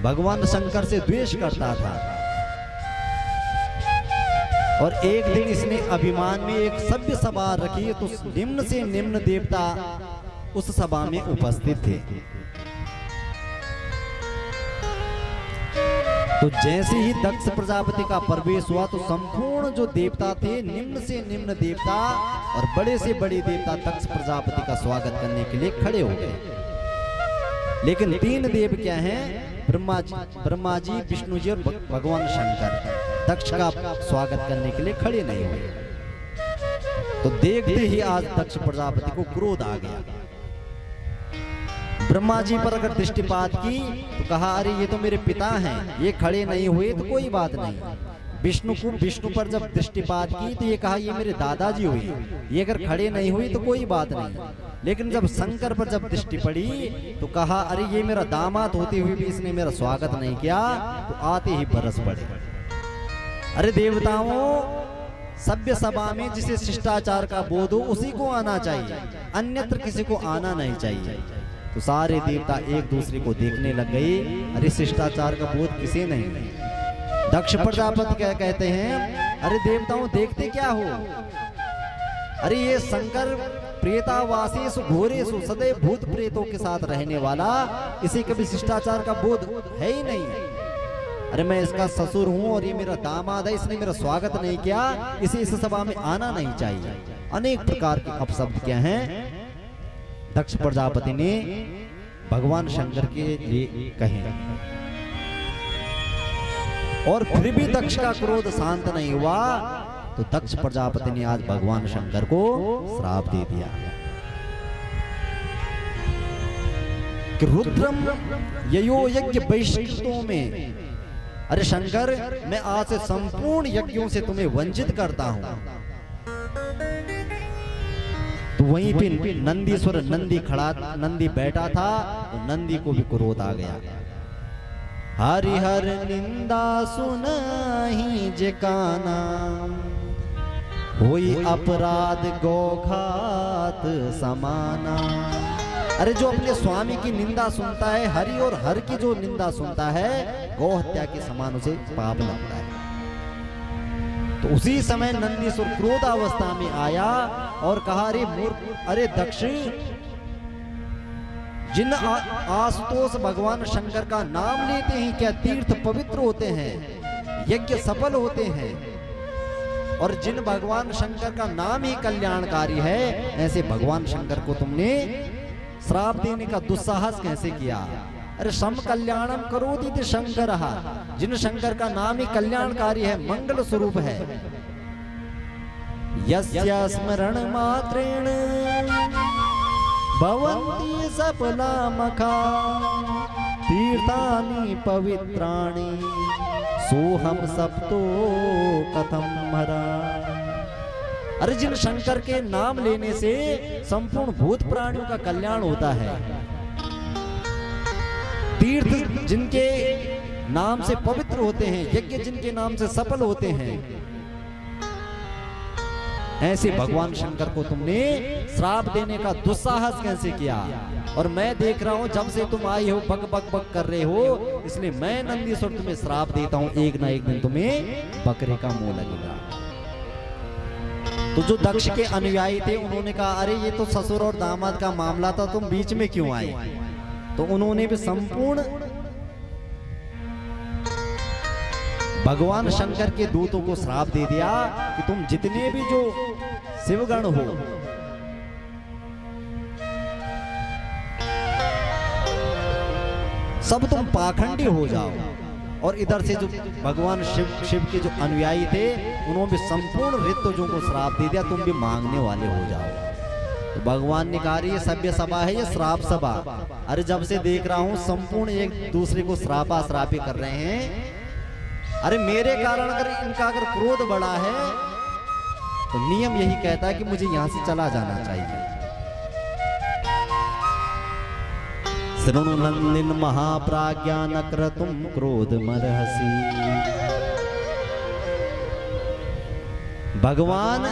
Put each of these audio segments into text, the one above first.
भगवान शंकर से द्वेष करता था। और एक दिन इसने अभिमान में एक सभ्य सभा रखी, तो निम्न से निम्न देवता उस सभा में उपस्थित थे। तो जैसे ही दक्ष प्रजापति का प्रवेश हुआ तो संपूर्ण जो देवता थे, निम्न से निम्न देवता और बड़े से बड़े देवता दक्ष प्रजापति का स्वागत करने के लिए खड़े हो गए। लेकिन तीन देव क्या हैं? ब्रह्मा जी, विष्णु जी और भगवान शंकर दक्ष का स्वागत करने के लिए खड़े नहीं हुए। तो देखते ही आज दक्ष प्रजापति को क्रोध आ गया। ब्रह्मा जी पर अगर दृष्टिपात की तो कहा अरे ये तो मेरे पिता हैं, ये खड़े नहीं हुए तो कोई बात नहीं। विष्णु पर जब दृष्टिपात की तो ये कहा ये मेरे दादाजी हुए, ये अगर खड़े नहीं हुई तो कोई बात नहीं। लेकिन जब शंकर पर जब दृष्टि पड़ी तो कहा अरे ये मेरा दामाद होते हुए भी इसने मेरा स्वागत नहीं किया, तो आते ही बरस पड़े। अरे देवताओं, सभ्य सभा में जिसे शिष्टाचार का बोध हो उसी को आना चाहिए, अन्यत्र किसी को आना नहीं चाहिए। तो सारे देवता एक दूसरे को देखने लग गए, अरे शिष्टाचार का बोध किसे नहीं। दक्ष प्रजापति क्या कहते हैं, अरे देवताओं देखते क्या हो, अरे ये शंकर प्रेतावासेषु घोरेषु सदैव भूत प्रेतों के साथ रहने वाला, इसे कभी शिष्टाचार का बोध है ही नहीं। अरे मैं इसका ससुर हूं और ये मेरा दामाद है, इसने मेरा स्वागत नहीं किया, इसे इस सभा में आना नहीं चाहिए। अनेक प्रकार के अपशब्द क्या हैं दक्ष प्रजापति ने भगवान शंकर के लिए कहे। और फिर भी दक्ष का क्रोध शांत नहीं हुआ, तो दक्ष प्रजापति ने आज भगवान शंकर को श्राप दे दिया कि रुद्रम ययो यज्ञ बहिष्कृतों में, अरे शंकर मैं आज से संपूर्ण यज्ञों से तुम्हें वंचित करता हूं। तो वहीं पे नंदीश्वर नंदी बैठा था, तो नंदी को भी क्रोध आ गया। हरिहर निंदा सुनाही जेकाना, होई अपराध गौघात समाना। अरे जो अपने स्वामी की निंदा सुनता है, हरि और हर की जो निंदा सुनता है, गौ हत्या के समान उसे पाप लगता है। तो उसी समय नंदीश्वर क्रोधावस्था में आया और कहा अरे मूर्ख, अरे दक्ष, जिन आशुतोष भगवान शंकर का नाम लेते हैं क्या तीर्थ पवित्र होते हैं, यज्ञ सफल होते हैं, और जिन भगवान शंकर का नाम ही कल्याणकारी है, ऐसे भगवान शंकर को तुमने श्राप देने का दुस्साहस कैसे किया? अरे सम कल्याणम करोति शंकरः, जिन शंकर का नाम ही कल्याणकारी है, मंगल स्वरूप है। यस्य स्मरण मात्रेण भवन्ति सफला मखा, तीर्थानि पवित्राणि सोहम सप्तो कथम हरा। अरे जिन शंकर के नाम लेने से संपूर्ण भूत प्राणियों का कल्याण होता है, तीर्थ जिनके नाम से पवित्र होते हैं, यज्ञ जिनके नाम से सफल होते हैं, ऐसे भगवान शंकर को तुमने श्राप देने का दुस्साहस कैसे किया? और मैं देख रहा हूं जब से तुम आई हो बक बक बक कर रहे हो, इसलिए मैं नंदीश्वर तुम्हें श्राप देता हूं, एक ना एक दिन तुम्हें बकरे का मुंह लगेगा। तो जो दक्ष के अनुयायी थे उन्होंने कहा अरे ये तो ससुर और दामाद का मामला था, तुम बीच में क्यों आए? तो उन्होंने भी संपूर्ण भगवान शंकर के दूतों को श्राप दे दिया कि तुम जितने भी जो शिवगण हो, सब तुम पाखंडी हो जाओ। और इधर से जो भगवान शिव के जो अनुयायी थे उन्होंने भी संपूर्ण ऋतुजों को श्राप दे दिया, तुम भी मांगने वाले हो जाओ। तो भगवान ने कहा ये सभ्य सभा है, ये श्राप सभा। अरे जब से देख रहा हूं संपूर्ण एक दूसरे को श्रापी कर रहे हैं। अरे मेरे कारण अगर इनका अगर क्रोध बढ़ा है तो नियम यही कहता है कि मुझे यहां से चला जाना चाहिए। शृणु नंदिन महाप्राज्ञा न क्रतुम क्रोध मरहसी। भगवान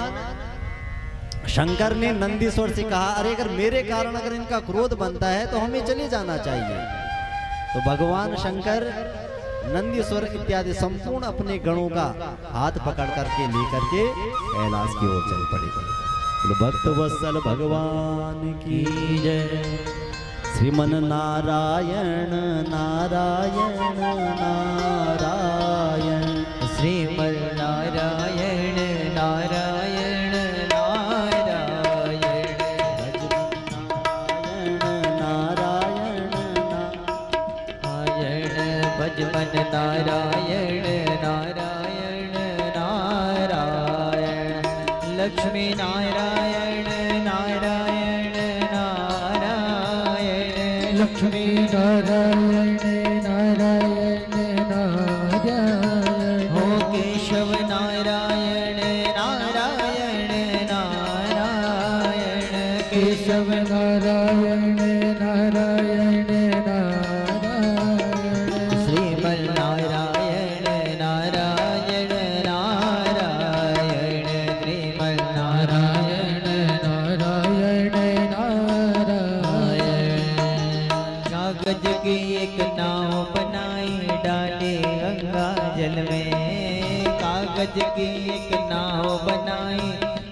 शंकर ने नंदीश्वर से कहा अरे अगर मेरे कारण अगर इनका क्रोध बनता है तो हमें चले जाना चाहिए। तो भगवान शंकर नंदीश्वर इत्यादि संपूर्ण अपने गणों का हाथ पकड़ करके लेकर के कैलाश की ओर चल पड़े। तो भक्त वत्सल भगवान की जय। श्रीमन नारायण नारायण नारायण, श्रीमन नारायण नारायण नारायण, नारायण नारायण, भजमन नारायण नारायण नारायण, लक्ष्मी नारायण नारायण नारायण, लक्ष्मी नारायण नारायण नारायण, हो केशव नारायण नारायण नारायण, केशव नारायण नारायण नारायण, श्रीमन नारायण नारायण नारायण, श्रीमन नारायण नारायण नारायण। कागज की एक नाव बनाई डाले गंगा जल में, कागज की एक नाव बनाई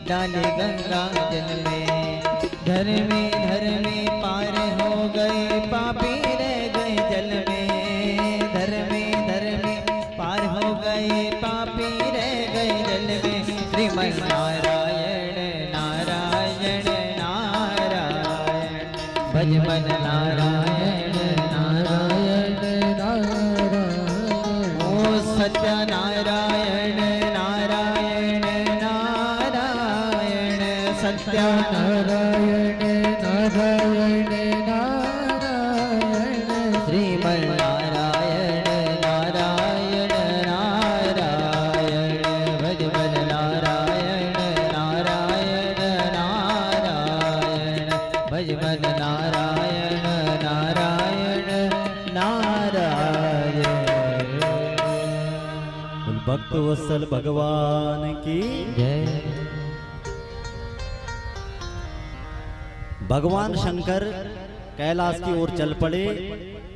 डाले गंगा जल में, धर्मी धर्मी पार हो गए पापी रह गए जल में, धर्मी धर्मी पार हो गए पापी रह गए जल में, श्रीमन नारायण नारायण नारायण, भजमन नारायण नारायण नारायण, ओ सत्य नारायण नारायण नारायण, सत्य नारायण नारायण नारायण, श्रीमन नारायण नारायण नारायण, भजमन नारायण नारायण नारायण, भजमन नारायण नारायण नारायण। भक्त वत्सल भगवान की जय। भगवान शंकर कैलाश की ओर चल पड़े,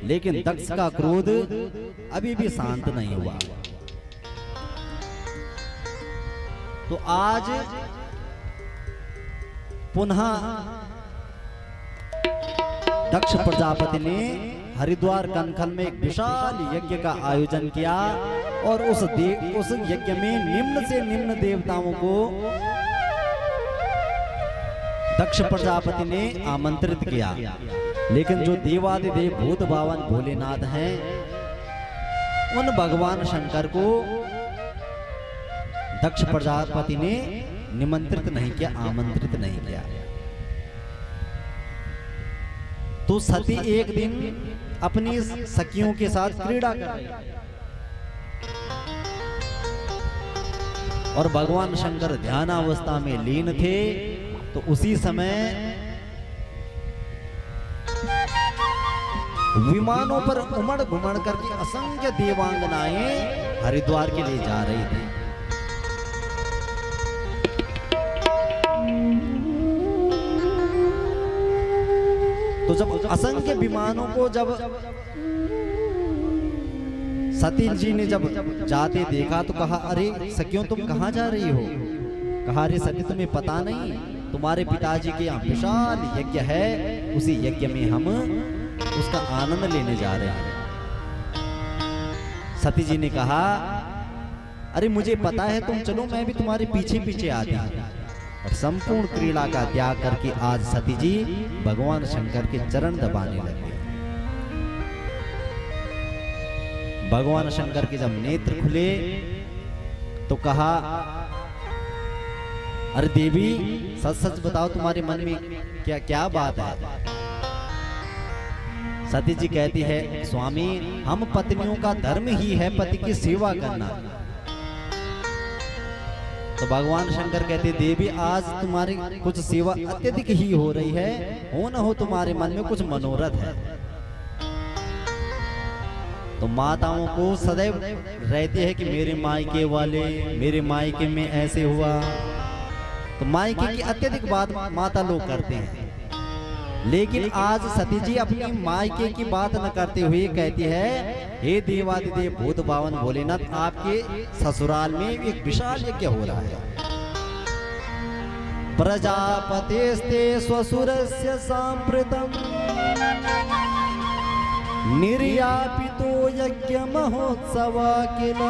लेकिन दक्ष का क्रोध अभी भी शांत नहीं हुआ। तो आज पुनः दक्ष प्रजापति ने हरिद्वार कनखल में एक विशाल यज्ञ का आयोजन किया और उस यज्ञ में निम्न से निम्न देवताओं को दक्ष प्रजापति ने आमंत्रित किया। लेकिन जो देवादिदेव भूत भावन भोलेनाथ हैं, उन भगवान शंकर को दक्ष प्रजापति ने निमंत्रित नहीं किया, आमंत्रित नहीं किया। तो सती एक दिन अपनी सखियों के साथ क्रीड़ा कर रही और भगवान शंकर ध्यानावस्था में लीन थे। तो उसी समय विमानों पर उमड़ घुमड़ करके असंख्य देवांगनाएं हरिद्वार के लिए जा रही थी। तो जब असंख्य विमानों को जब सती जी ने जब जाते देखा तो कहा, अरे सखियों तुम कहां जा रही हो? कहा, अरे सती तुम्हें पता नहीं, तुम्हारे पिताजी के यहाँ विशाल यज्ञ है, उसी यज्ञ में हम उसका आनंद लेने जा रहे हैं। सती जी ने कहा, अरे मुझे पता है, तुम चलो, मैं भी तुम्हारे पीछे पीछे आती हूं। और संपूर्ण क्रीड़ा का त्याग करके आज सती जी भगवान शंकर के चरण दबाने लगे। भगवान शंकर के जब नेत्र खुले तो कहा, अरे देवी सच सच बताओ, तुम्हारे मन में क्या क्या बात है? सती जी कहती है, स्वामी हम पत्नियों का धर्म ही है पति की सेवा करना। तो भगवान शंकर कहते, देवी आज तुम्हारी कुछ सेवा अत्यधिक ही हो रही है, हो न हो तुम्हारे मन में कुछ मनोरथ है। तो माताओं को सदैव रहती है कि मेरे मायके वाले, मेरे मायके में ऐसे हुआ। तो मायके की अत्यधिक बात माता लोग करते हैं। लेकिन आज सती जी अपनी मायके की बात न करते हुए कहती है, हे देवादिदेव भूत बावन भोलेनाथ, आपके ससुराल में एक विशाल यज्ञ हो रहा है। प्रजापतेस्ते स्वसुरस्य सांप्रतम् निर्यापितो यज्ञ महोत्सवा किल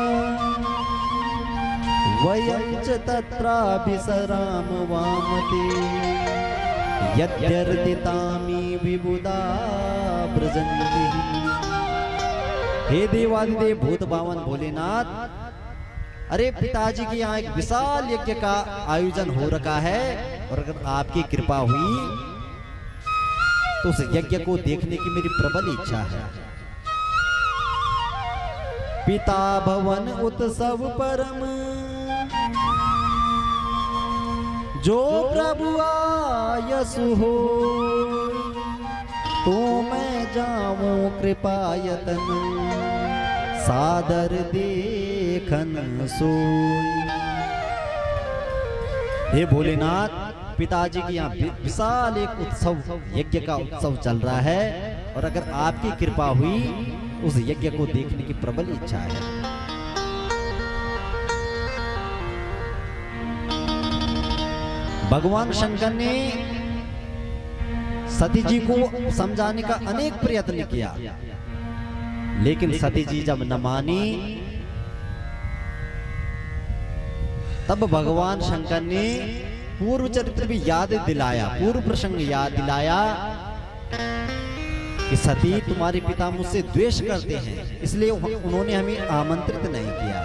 वयं च तत्राभिसराम वामते यद्यर्थितामि विबुधा व्रजन्ति। हे देवादिदेव भूत बावन भोलेनाथ, अरे पिताजी के यहाँ एक विशाल यज्ञ का आयोजन हो रखा है, और अगर आपकी कृपा हुई तो उस यज्ञ को देखने की मेरी प्रबल इच्छा है। पिता भवन उत्सव परम जो प्रभु आयसु हो, तो मैं जाऊं कृपायतन सादर देखन सोई। हे भोलेनाथ, पिताजी के यहाँ विशाल एक उत्सव, यज्ञ का उत्सव चल रहा है, और अगर आपकी कृपा हुई उस यज्ञ को देखने की प्रबल इच्छा है। भगवान शंकर ने सती जी को समझाने का अनेक प्रयत्न किया, लेकिन सती जी जब न मानी, तब भगवान शंकर ने पूर्व चरित्र भी याद दिलाया, पूर्व प्रसंग याद दिलाया कि सती, तुम्हारे पिता मुझसे द्वेष करते हैं, इसलिए उन्होंने हमें आमंत्रित नहीं किया।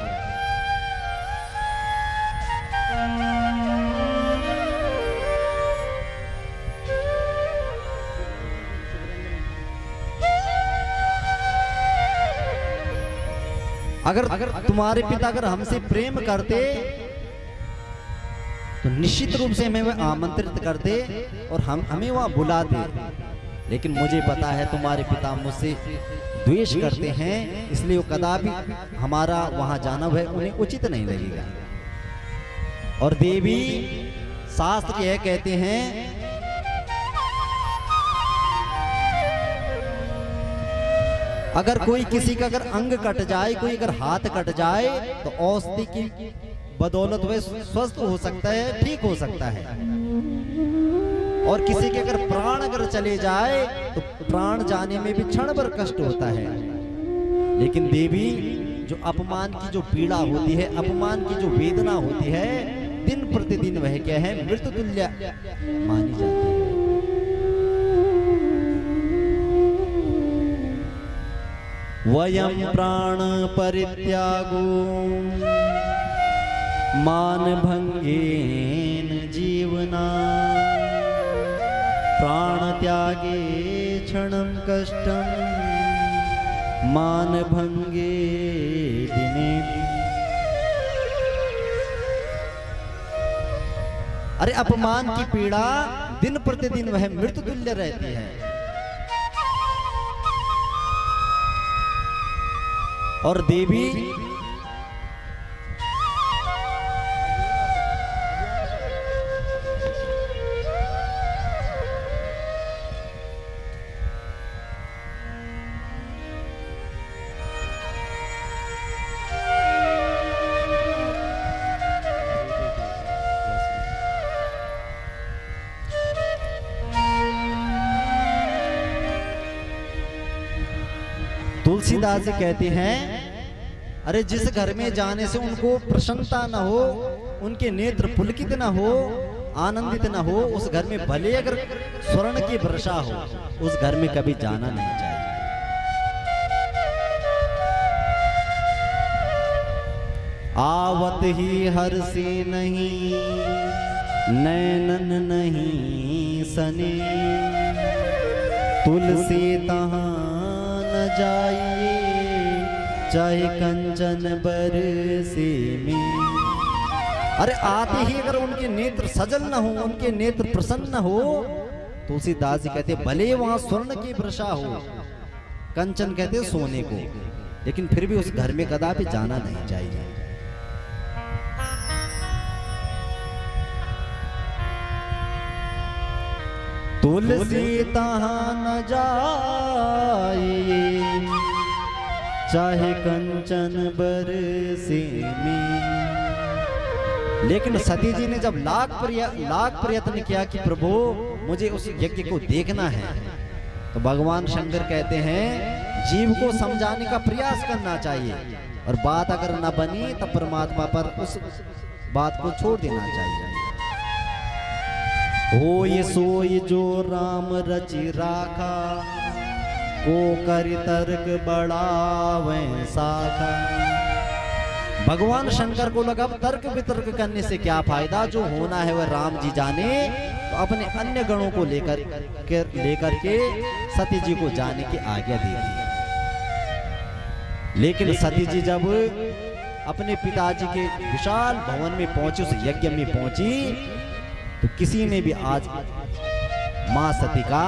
अगर तुम्हारे पिता अगर हमसे प्रेम करते तो निश्चित रूप से हमें वह आमंत्रित करते और हमें वहां बुलाते, लेकिन मुझे पता है तुम्हारे पिता मुझसे द्वेष करते हैं, इसलिए वो कदापि हमारा वहां जाना वह उन्हें उचित नहीं लगेगा। और देवी, शास्त्र यह कहते हैं अगर कोई किसी का अगर अंग कट जाए, कोई अगर हाथ कट जाए, तो औषधि की बदौलत वह स्वस्थ हो सकता है, ठीक हो सकता है। और किसी के अगर प्राण अगर चले जाए तो प्राण जाने में भी क्षण भर कष्ट होता है। लेकिन देवी, जो अपमान की जो पीड़ा होती है, अपमान की जो वेदना होती है, दिन प्रतिदिन वह क्या है, मृत्यु तुल्य मानी जाती है। वयं प्राण परित्यागो मान भंगेन जीवना प्राण त्यागे क्षणं कष्टं मान भंगे दिने। अरे अपमान की पीड़ा दिन प्रतिदिन वह मृत्यु तुल्य रहती है। और देवी, तुलसीदास जी कहते हैं, अरे जिस घर में जाने से उनको प्रसन्नता न हो, उनके नेत्र पुलकित न हो, आनंदित न हो, उस घर में भले अगर स्वर्ण की वर्षा हो, उस घर में कभी जाना नहीं चाहिए। आवत ही हर्षे नहीं नैनन नहीं सने, तुलसी तहां न जाइए चाहे कंचन बरसे में। अरे आते ही अगर उनके नेत्र सजल न हो, उनके नेत्र प्रसन्न न हो, तुलसीदास जी कहते भले वहां स्वर्ण की वर्षा हो, कंचन कहते सोने को, लेकिन फिर भी उस घर में कदापि जाना नहीं चाहिए। तुलसी तहाँ न जाइए, चाहे कंचन बरसे में। लेकिन सती जी ने जब लाख प्रयत्न किया कि प्रभु मुझे उस यज्ञ को देखना है, तो भगवान शंकर कहते हैं जीव को समझाने का प्रयास करना चाहिए, और बात अगर न बनी तब परमात्मा पर उस बात को छोड़ देना चाहिए। हो ये सोई जो राम रचि राखा, को कर तर्क बढ़ावे शाखा। भगवान शंकर को लगा तर्क वितर्क करने से क्या फायदा, जो होना है वह राम जी जाने। तो अपने अन्य गणों को लेकर के सती जी को जाने की आज्ञा दे दी। लेकिन सती जी जब अपने पिताजी के विशाल भवन में पहुंची, उस यज्ञ में पहुंची, तो किसी ने भी आज मां सती का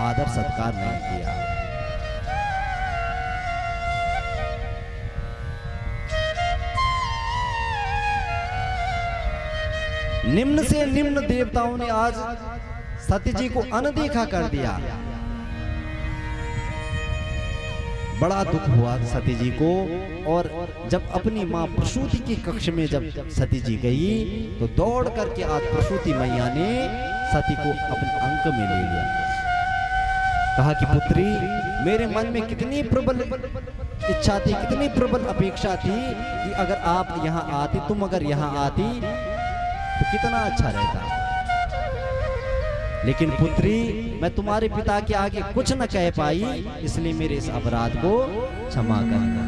आदर सत्कार नहीं किया। निम्न से निम्न देवताओं ने आज सती जी को अनदेखा कर दिया। बड़ा दुख हुआ सती जी को। और जब अपनी मां प्रसूति की कक्ष में जब सती जी गई, तो दौड़ करके आज प्रसूति मैया ने सती को अपने अंक में ले लिया। कहा कि पुत्री, मेरे मन में कितनी प्रबल इच्छा थी, कितनी प्रबल अपेक्षा थी कि अगर आप यहाँ आती, तुम अगर यहाँ आती तो कितना अच्छा रहता। लेकिन पुत्री, मैं तुम्हारे पिता के आगे कुछ न कह पाई, इसलिए मेरे इस अपराध को क्षमा करना।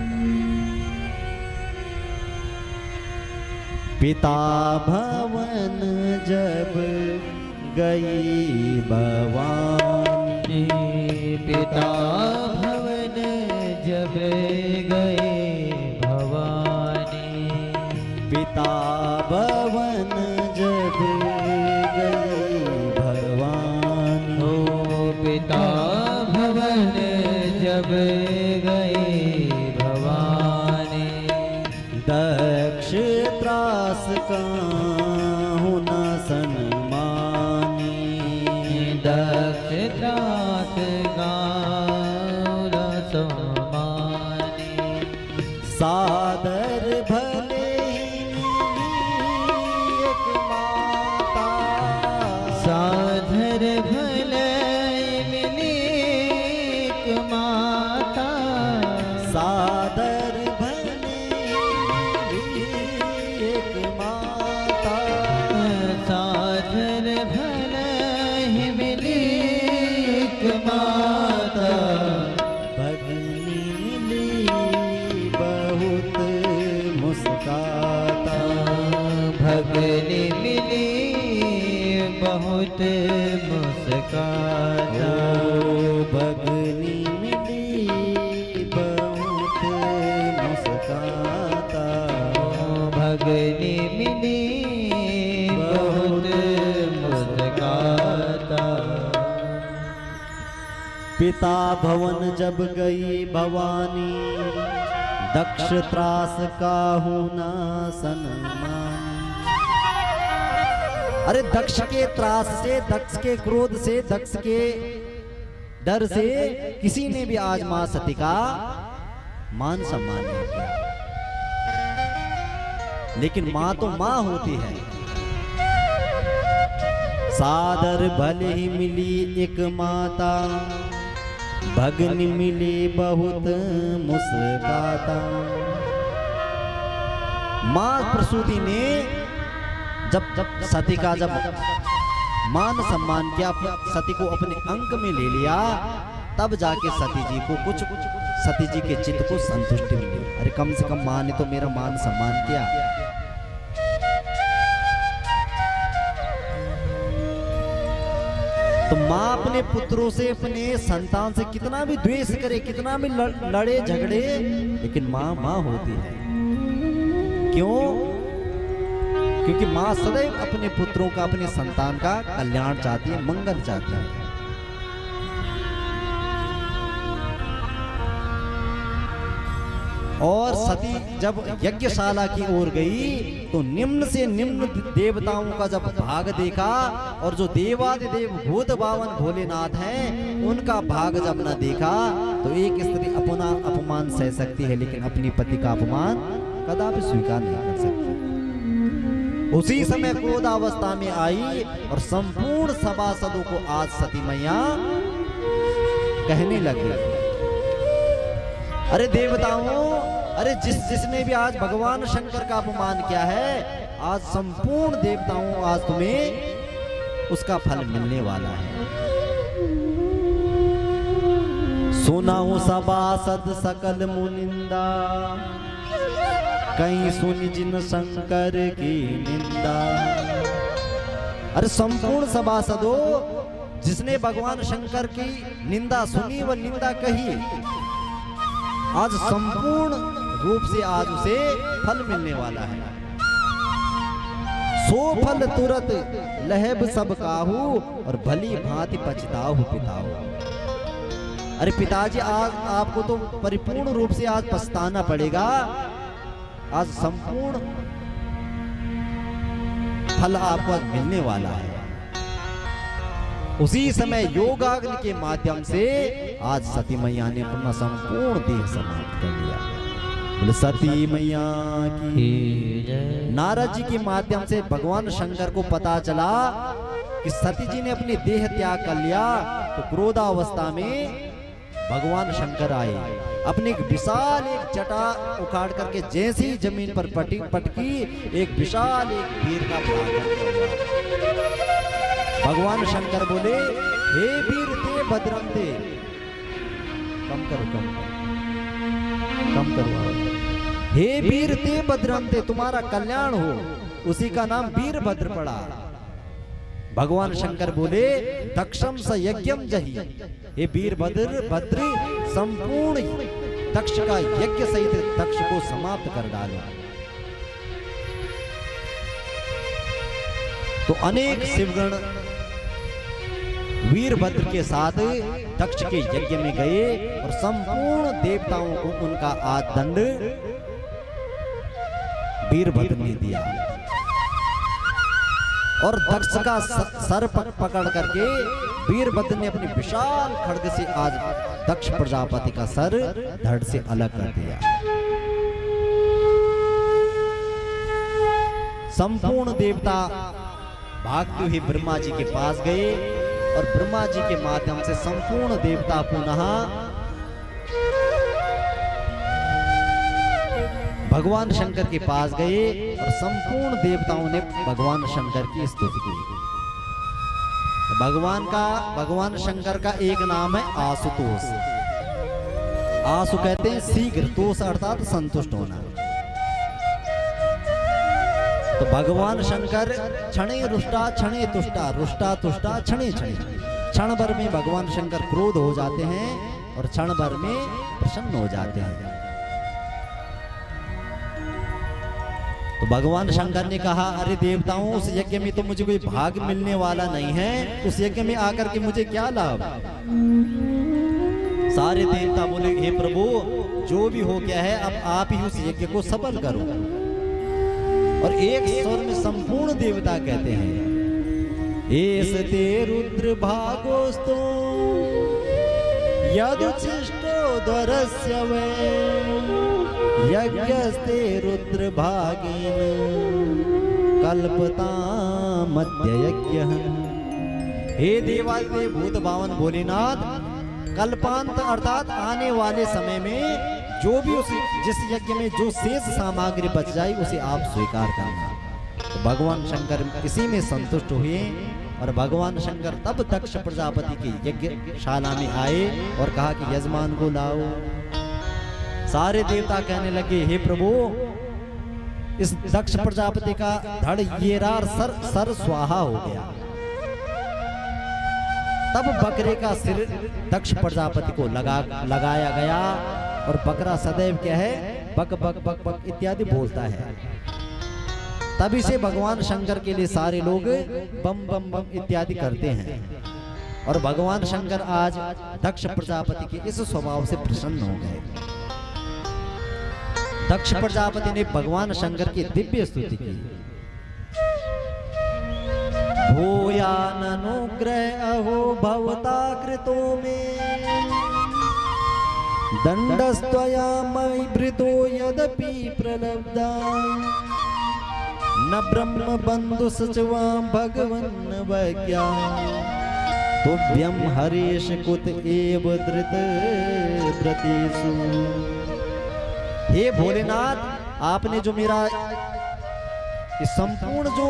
पिता भवन जब गई भवानी, पिता भवन जब गए भवानी, पिता भवन जब गई भवानी, ओ पिता भवन जब गए भवानी, दक्ष त्रास काहू न सन्मानी, दक्ष त्रास गाँव न सम्मानी, सादर भले एक माता, साधर भले मिली एक माता, सादर भले एक माता, साधर भले मिली एक माता, भगनी मिली बहुत मुस्काता, भगनी मिली बहुत मुस्काता, ओ भगनी मिली बहुत मुस्काता, भगनी मिली बहुत मुस्काता। पिता भवन जब गई भवानी, दक्ष त्रास काहू न सन्मानी। अरे दक्ष के त्रास से, दक्ष के क्रोध से, दक्ष के डर से किसी ने भी आज मां सती का मान सम्मान नहीं किया। लेकिन मां तो मां होती है। सादर भले ही मिली एक माता, भगनी मिली बहुत मुस्काता। मां प्रसूति ने जब सती का जब मान सम्मान किया, सती को अपने अंक में ले लिया, तब जाके सती जी को कुछ सती जी के चित्त को संतुष्टि मिली। अरे कम से कम मां ने तो मेरा मान सम्मान किया। तो माँ अपने पुत्रों से, अपने संतान से कितना भी द्वेष करे, कितना भी लड़े झगड़े, लेकिन माँ माँ होती है। क्यों? क्योंकि माँ सदैव अपने पुत्रों का, अपने संतान का कल्याण चाहती है, मंगल चाहती है। और सती जब यज्ञशाला की ओर गई तो निम्न से निम्न देवताओं का जब भाग देखा और जो देवादिदेव भूत बावन भोलेनाथ हैं उनका भाग जब न देखा तो एक स्त्री अपना अपमान सह सकती है लेकिन अपनी पति का अपमान कदापि स्वीकार नहीं कर सकती। उसी समय क्रोधावस्था में आई और संपूर्ण सभासदों को आज सती मैया कहने लगी, अरे देवताओं, अरे जिसने भी आज भगवान शंकर का अपमान किया है आज संपूर्ण देवताओं आज तुम्हें उसका फल मिलने वाला है। सुनाऊं सभासद सकल मुनिंदा, कहीं सुनी जिन शंकर की निंदा। अरे संपूर्ण सभासदों, जिसने भगवान शंकर की निंदा सुनी व निंदा कही आज संपूर्ण रूप से आज उसे फल मिलने वाला है। सो फल तुरत लहब सब काहू और भली भांति पछताहु पिताओ। अरे पिताजी, आज आपको तो परिपूर्ण रूप से आज पछताना पड़ेगा। आज संपूर्ण फल आपको मिलने वाला है। उसी समय योगाग्नि के माध्यम से आज सती मैया ने अपना संपूर्ण देह समाप्त कर लिया। बोले सती मैया की जय। नारद जी के माध्यम से भगवान शंकर को पता चला कि सती जी ने अपनी देह त्याग कर लिया तो क्रोधावस्था में भगवान शंकर आए, अपनी एक विशाल एक जटा उखाड़ करके जैसे ही जमीन पर पटकी एक विशाल एक वीर का भाग। भगवान शंकर बोले, हे वीर ते भद्रम ते, कम करो, हे वीर ते भद्रम ते, तुम्हारा कल्याण हो। उसी का नाम वीरभद्र पड़ा। भगवान शंकर बोले, दक्षम स यज्ञम जही, हे वीरभद्र भद्री संपूर्ण दक्ष का यज्ञ सहित दक्ष को समाप्त कर डालो। तो अनेक शिवगण वीरभद्र के साथ दक्ष के यज्ञ में गए और संपूर्ण देवताओं को उनका आदंड वीरभद्र ने दिया और दक्ष का सर पकड़ करके वीरभद्र ने अपनी विशाल खड्ग से आज दक्ष प्रजापति का सर धड़ से अलग कर दिया। संपूर्ण देवता भागते हुए ब्रह्मा जी के पास गए और ब्रह्मा जी के माध्यम से संपूर्ण देवता पुनः भगवान शंकर के पास गए और संपूर्ण देवताओं ने भगवान शंकर की स्तुति की। भगवान शंकर का एक नाम है आशुतोष। आशु कहते हैं शीघ्र, तोष अर्थात संतुष्ट होना। तो भगवान शंकर क्षणे रुष्टा क्षणे तुष्टा, रुष्टा तुष्टा क्षणे क्षणे, क्षण भर में भगवान शंकर क्रोध हो जाते हैं और क्षण भर में प्रसन्न हो जाते हैं। तो भगवान शंकर ने कहा, अरे देवताओं, उस यज्ञ में तो मुझे कोई भाग मिलने वाला नहीं है, उस यज्ञ में आकर के मुझे क्या लाभ। सारे देवता बोले, हे प्रभु, जो भी हो गया है अब आप ही उस यज्ञ को सफल करो। और एक स्वर में संपूर्ण देवता कहते हैं, एसते रुद्र भागोस्तो यदुचिष्टो द्वरस्य वे यज्ञस्ते रुद्र भागेन कल्पता मध्य यज्ञ। हे देवादिदेव भूत बावन भोलेनाथ, कल्पांत अर्थात आने वाले समय में जो भी जिस यज्ञ में जो शेष सामग्री बच जाए उसे आप स्वीकार करना। तो भगवान शंकर इसी में संतुष्ट हुए और भगवान शंकर तब दक्ष प्रजापति की यज्ञशाला में आए और कहा कि यजमान को लाओ। सारे देवता कहने लगे, हे प्रभु, इस दक्ष प्रजापति का धड़ येरार सर स्वाहा हो गया। तब बकरे का सिर दक्ष प्रजापति को लगाया गया और बकरा सदैव क्या है, बक बक बक बक इत्यादि बोलता है। तभी से भगवान शंकर के लिए सारे लोग बम बम बम इत्यादि करते हैं और भगवान शंकर आज दक्ष प्रजापति के इस स्वभाव से प्रसन्न हो गए। दक्ष प्रजापति ने भगवान शंकर की दिव्य स्तुति की। भूयाननुग्रह अहो भवता कृतो में दंडस्त्वया मयि भृतो यदपि प्रलब्धा न ब्रह्म बंधु सचवां भगवन् वैज्ञा तुभ्यं हरीश कुत एव धृत व्रतेषु। हे भोलेनाथ, आपने जो मेरा इस संपूर्ण जो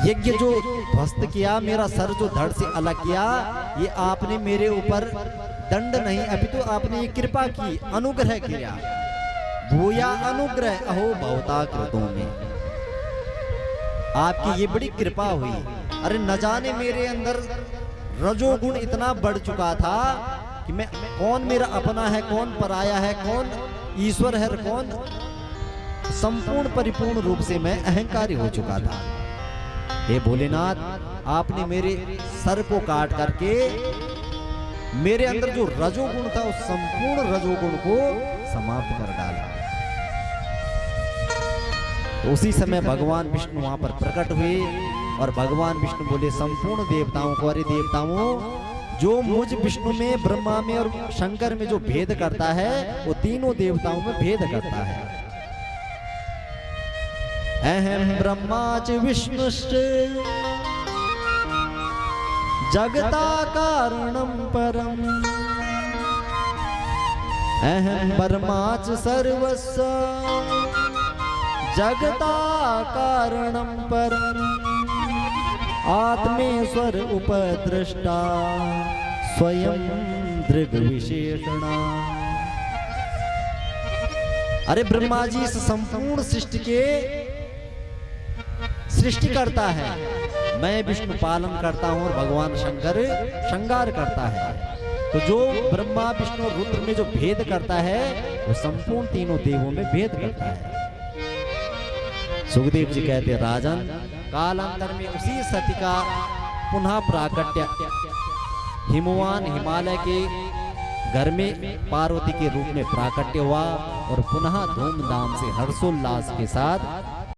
यज्ञ जो ध्वस्त किया, मेरा सर जो धड़ से अलग किया, ये आपने मेरे ऊपर दंड नहीं अपितु आपने ये कृपा की, अनुग्रह किया। भूया अनुग्रह अहो भवता कृतो में, आपकी ये बड़ी कृपा हुई। अरे न जाने मेरे अंदर रजोगुण इतना बढ़ चुका था कि मैं कौन मेरा अपना है, कौन पराया है, कौन ईश्वर है, कौन संपूर्ण परिपूर्ण रूप से मैं अहंकारी हो चुका था। हे भोलेनाथ, आपने मेरे सर को काट करके मेरे अंदर जो रजोगुण था उस संपूर्ण रजोगुण को समाप्त कर डाला। तो उसी समय भगवान विष्णु वहां पर प्रकट हुए और भगवान विष्णु बोले संपूर्ण देवताओं को, अरे देवताओं, जो मुझ विष्णु में, ब्रह्मा में और शंकर में जो भेद करता है वो तीनों देवताओं में भेद करता है। अहम ब्रह्मा च विष्णुश्च जगता कारणं परम अहम ब्रह्मा च सर्वस्य जगता कारणं परम आत्मेश्वर उपद्रष्टा स्वयं दृग विशेषणा। अरे ब्रह्मा जी इस संपूर्ण सृष्टि के सृष्टि करता है, मैं विष्णु पालन करता हूं और भगवान शंकर श्रृंगार करता है। तो जो ब्रह्मा विष्णु और रुद्र में जो भेद करता है वो संपूर्ण तीनों देवों में भेद करता है। सुखदेव जी कहते हैं, राजन, कालांतर में उसी सती का पुनः प्राकट्य हिमवान हिमालय के घर में पार्वती के रूप में प्राकट्य हुआ और पुनः धूमधाम से हर्षोल्लास के साथ